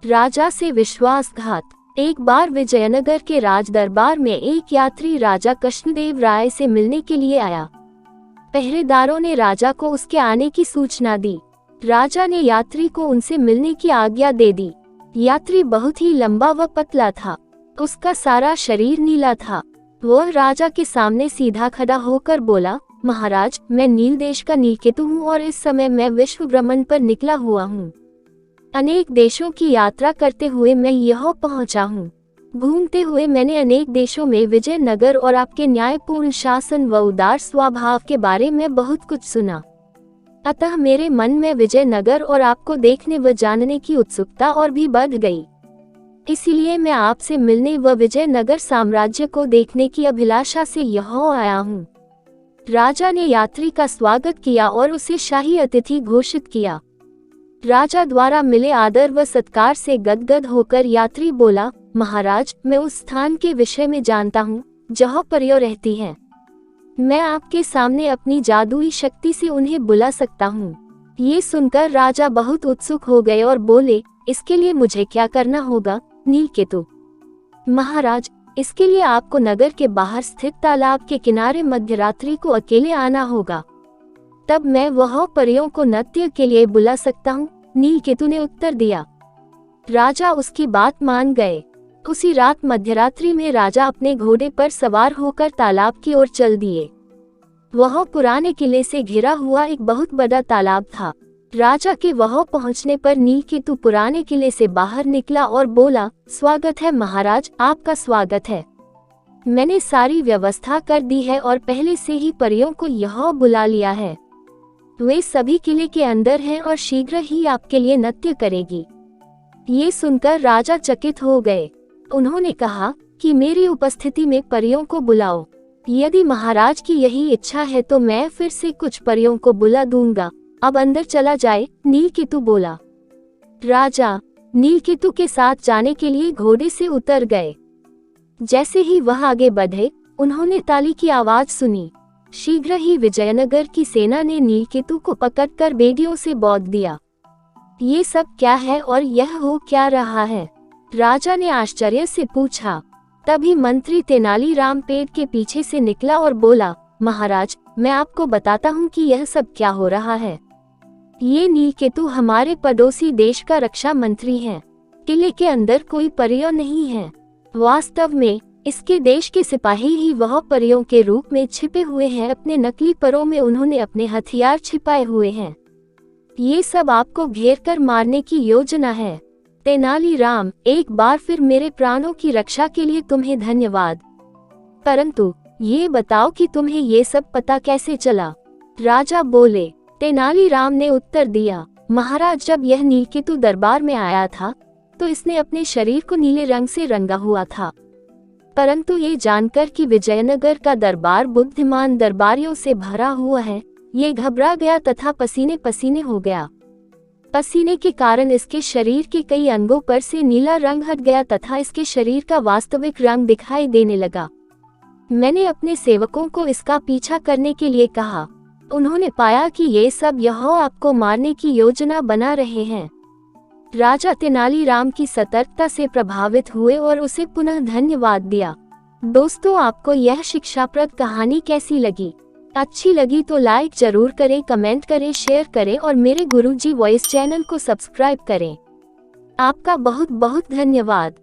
राजा से विश्वासघात। एक बार विजयनगर के राज दरबार में एक यात्री राजा कृष्णदेव राय से मिलने के लिए आया। पहरेदारों ने राजा को उसके आने की सूचना दी। राजा ने यात्री को उनसे मिलने की आज्ञा दे दी। यात्री बहुत ही लंबा व पतला था। उसका सारा शरीर नीला था। वह राजा के सामने सीधा खड़ा होकर बोला, महाराज, मैं नील देश का नीलकेतु हूँ और इस समय मैं विश्व भ्रमण पर निकला हुआ हूँ। अनेक देशों की यात्रा करते हुए मैं यहाँ पहुँचा हूँ। घूमते हुए मैंने अनेक देशों में विजयनगर और आपके न्यायपूर्ण शासन व उदार स्वभाव के बारे में बहुत कुछ सुना। अतः मेरे मन में विजयनगर और आपको देखने व जानने की उत्सुकता और भी बढ़ गई। इसीलिए मैं आपसे मिलने व विजयनगर साम्राज्य को देखने की अभिलाषा से यहाँ आया हूँ। राजा ने यात्री का स्वागत किया और उसे शाही अतिथि घोषित किया। राजा द्वारा मिले आदर व सत्कार से गदगद होकर यात्री बोला, महाराज, मैं उस स्थान के विषय में जानता हूँ जहाँ परियों रहती हैं। मैं आपके सामने अपनी जादुई शक्ति से उन्हें बुला सकता हूँ। ये सुनकर राजा बहुत उत्सुक हो गए और बोले, इसके लिए मुझे क्या करना होगा नीलकेतु? महाराज, इसके लिए आपको नगर के बाहर स्थित तालाब के किनारे मध्यरात्रि को अकेले आना होगा। तब मैं वह परियों को नृत्य के लिए बुला सकता हूँ। नीलकेतु ने उत्तर दिया। राजा उसकी बात मान गए। उसी रात मध्यरात्रि में राजा अपने घोड़े पर सवार होकर तालाब की ओर चल दिए। वह पुराने किले से घिरा हुआ एक बहुत बड़ा तालाब था। राजा के वहां पहुंचने पर नीलकेतु पुराने किले से बाहर निकला और बोला, स्वागत है महाराज, आपका स्वागत है। मैंने सारी व्यवस्था कर दी है और पहले से ही परियों को यहाँ बुला लिया है। वे सभी किले के अंदर हैं और शीघ्र ही आपके लिए नृत्य करेगी। ये सुनकर राजा चकित हो गए। उन्होंने कहा कि मेरी उपस्थिति में परियों को बुलाओ। यदि महाराज की यही इच्छा है तो मैं फिर से कुछ परियों को बुला दूंगा। अब अंदर चला जाए, नीलकेतु बोला। राजा नीलकेतु के साथ जाने के लिए घोड़े से उतर गए। जैसे ही वह आगे बढ़े, उन्होंने ताली की आवाज सुनी। शीघ्र ही विजयनगर की सेना ने नीलकेतु को पकड़कर बेड़ियों से बांध दिया। ये सब क्या है और यह हो क्या रहा है? राजा ने आश्चर्य से पूछा। तभी मंत्री तेनालीराम पेड़ के पीछे से निकला और बोला, महाराज, मैं आपको बताता हूँ कि यह सब क्या हो रहा है। ये नीलकेतु हमारे पड़ोसी देश का रक्षा मंत्री है। किले के अंदर कोई परियों नहीं है। वास्तव में इसके देश के सिपाही ही वह परियों के रूप में छिपे हुए हैं। अपने नकली परों में उन्होंने अपने हथियार छिपाए हुए हैं। ये सब आपको घेर कर मारने की योजना है। तेनालीराम, एक बार फिर मेरे प्राणों की रक्षा के लिए तुम्हें धन्यवाद। परंतु ये बताओ कि तुम्हें ये सब पता कैसे चला? राजा बोले। तेनालीराम ने उत्तर दिया, महाराज, जब यह नीलकेतु दरबार में आया था तो इसने अपने शरीर को नीले रंग से रंगा हुआ था। परंतु ये जानकर कि विजयनगर का दरबार बुद्धिमान दरबारियों से भरा हुआ है, ये घबरा गया तथा पसीने पसीने हो गया। पसीने के कारण इसके शरीर के कई अंगों पर से नीला रंग हट गया तथा इसके शरीर का वास्तविक रंग दिखाई देने लगा। मैंने अपने सेवकों को इसका पीछा करने के लिए कहा। उन्होंने पाया कि ये सब यहाँ आपको मारने की योजना बना रहे हैं। राजा तेनालीराम की सतर्कता से प्रभावित हुए और उसे पुनः धन्यवाद दिया। दोस्तों, आपको यह शिक्षाप्रद कहानी कैसी लगी? अच्छी लगी तो लाइक जरूर करें, कमेंट करें, शेयर करें और मेरे गुरुजी वॉइस चैनल को सब्सक्राइब करें। आपका बहुत बहुत धन्यवाद।